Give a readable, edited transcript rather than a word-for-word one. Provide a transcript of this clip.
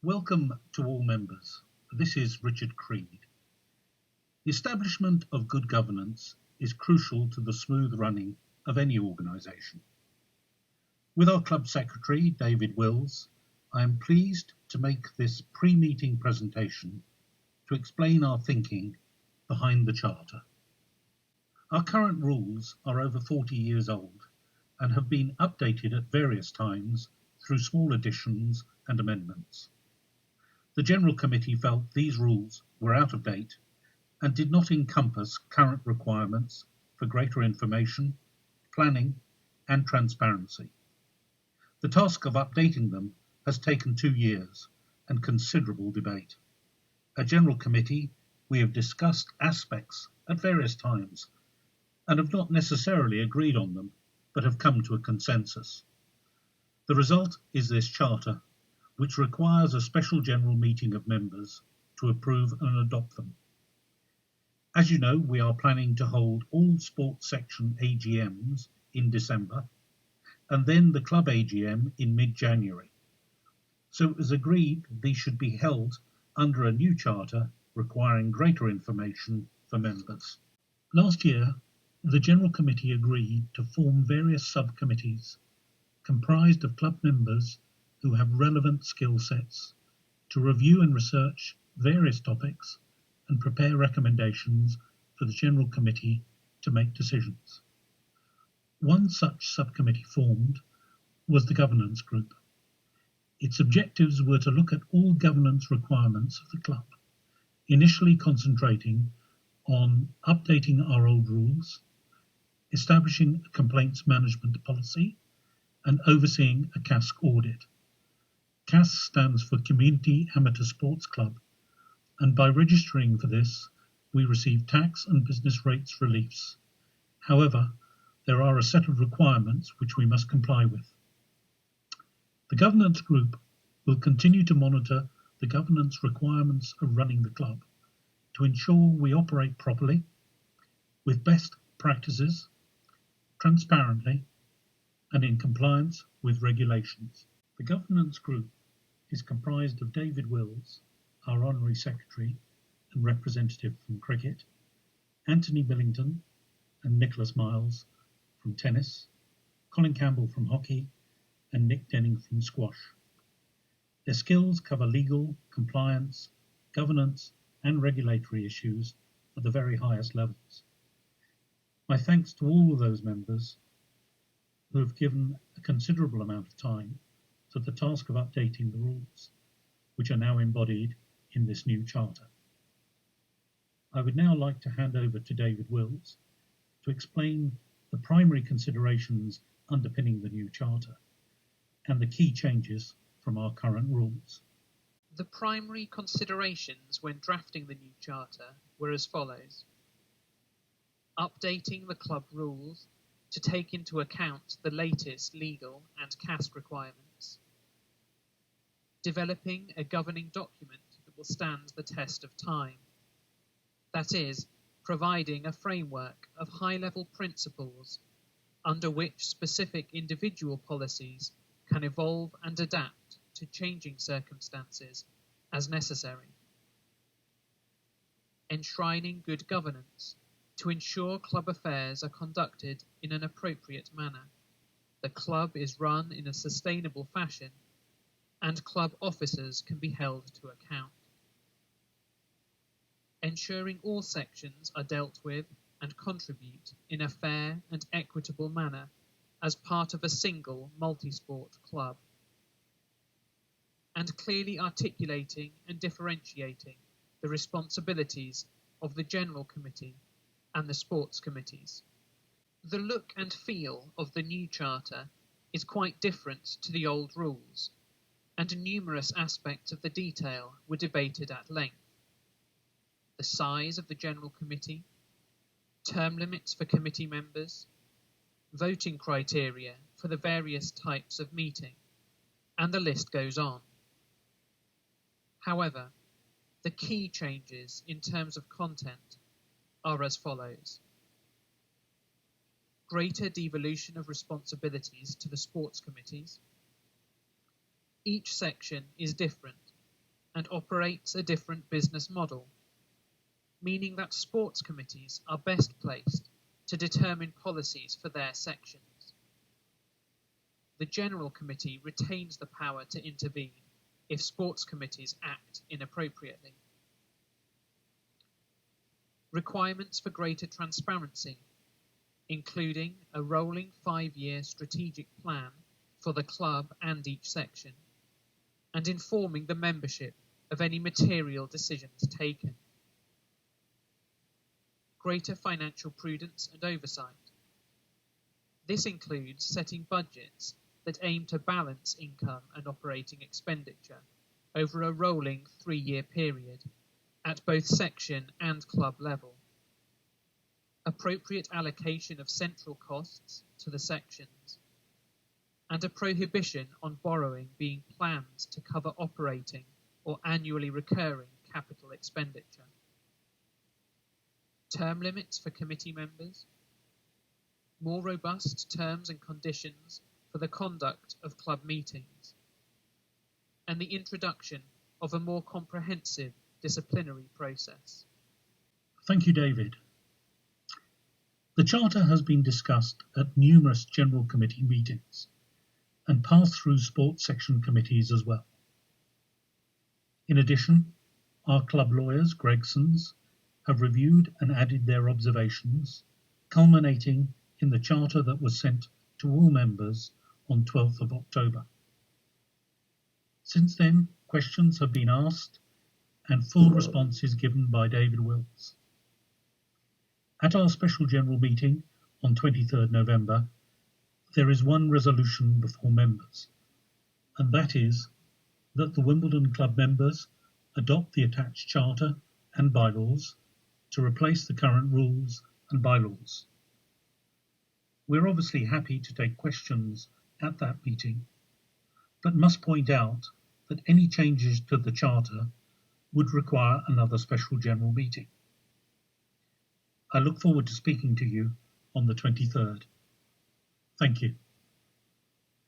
Welcome to all members. This is Richard Creed. The establishment of good governance is crucial to the smooth running of any organisation. With our club secretary, David Wills, I am pleased to make this pre-meeting presentation to explain our thinking behind the Charter. Our current rules are over 40 years old and have been updated at various times through small additions and amendments. The General Committee felt these rules were out of date and did not encompass current requirements for greater information, planning and transparency. The task of updating them has taken 2 years and considerable debate. At General Committee, we have discussed aspects at various times and have not necessarily agreed on them, but have come to a consensus. The result is this Charter, which requires a special general meeting of members to approve and adopt them. As you know, we are planning to hold all sports section AGMs in December, and then the club AGM in mid-January. So it was agreed these should be held under a new charter requiring greater information for members. Last year, the General Committee agreed to form various subcommittees comprised of club members who have relevant skill sets to review and research various topics and prepare recommendations for the General Committee to make decisions. One such subcommittee formed was the Governance Group. Its objectives were to look at all governance requirements of the club, initially concentrating on updating our old rules, establishing a complaints management policy, and overseeing a CASC audit. CAS stands for Community Amateur Sports Club, and by registering for this, we receive tax and business rates reliefs. However, there are a set of requirements which we must comply with. The Governance Group will continue to monitor the governance requirements of running the club to ensure we operate properly, with best practices, transparently, and in compliance with regulations. The Governance Group is comprised of David Wills, our Honorary Secretary and representative from cricket, Anthony Billington and Nicholas Miles from tennis, Colin Campbell from hockey, and Nick Denning from squash. Their skills cover legal, compliance, governance, and regulatory issues at the very highest levels. My thanks to all of those members who have given a considerable amount of time to the task of updating the rules, which are now embodied in this new charter. I would now like to hand over to David Wills to explain the primary considerations underpinning the new charter and the key changes from our current rules. The primary considerations when drafting the new charter were as follows: updating the club rules to take into account the latest legal and CASC requirements, developing a governing document that will stand the test of time, that is, providing a framework of high-level principles under which specific individual policies can evolve and adapt to changing circumstances as necessary, enshrining good governance to ensure club affairs are conducted in an appropriate manner, the club is run in a sustainable fashion, and club officers can be held to account. Ensuring all sections are dealt with and contribute in a fair and equitable manner as part of a single multi-sport club. And clearly articulating and differentiating the responsibilities of the General Committee and the sports committees. The look and feel of the new charter is quite different to the old rules, and numerous aspects of the detail were debated at length. The size of the General Committee, term limits for committee members, voting criteria for the various types of meeting, and the list goes on. However, the key changes in terms of content are as follows: greater devolution of responsibilities to the sports committees. Each section is different and operates a different business model, meaning that sports committees are best placed to determine policies for their sections. The General Committee retains the power to intervene if sports committees act inappropriately. Requirements for greater transparency, including a rolling 5-year strategic plan for the club and each section, and informing the membership of any material decisions taken. Greater financial prudence and oversight. This includes setting budgets that aim to balance income and operating expenditure over a rolling 3-year period at both section and club level. Appropriate allocation of central costs to the sections, and a prohibition on borrowing being planned to cover operating or annually recurring capital expenditure. Term limits for committee members, more robust terms and conditions for the conduct of club meetings, and the introduction of a more comprehensive disciplinary process. Thank you, David. The Charter has been discussed at numerous General Committee meetings and passed through sports section committees as well. In addition, our club lawyers, Gregsons, have reviewed and added their observations, culminating in the Charter that was sent to all members on 12th of October. Since then, questions have been asked and full responses given by David Wills. At our special general meeting on 23rd November, there is one resolution before members, and that is that the Wimbledon Club members adopt the attached charter and bylaws to replace the current rules and bylaws. We're obviously happy to take questions at that meeting, but must point out that any changes to the charter would require another special general meeting. I look forward to speaking to you on the 23rd. Thank you.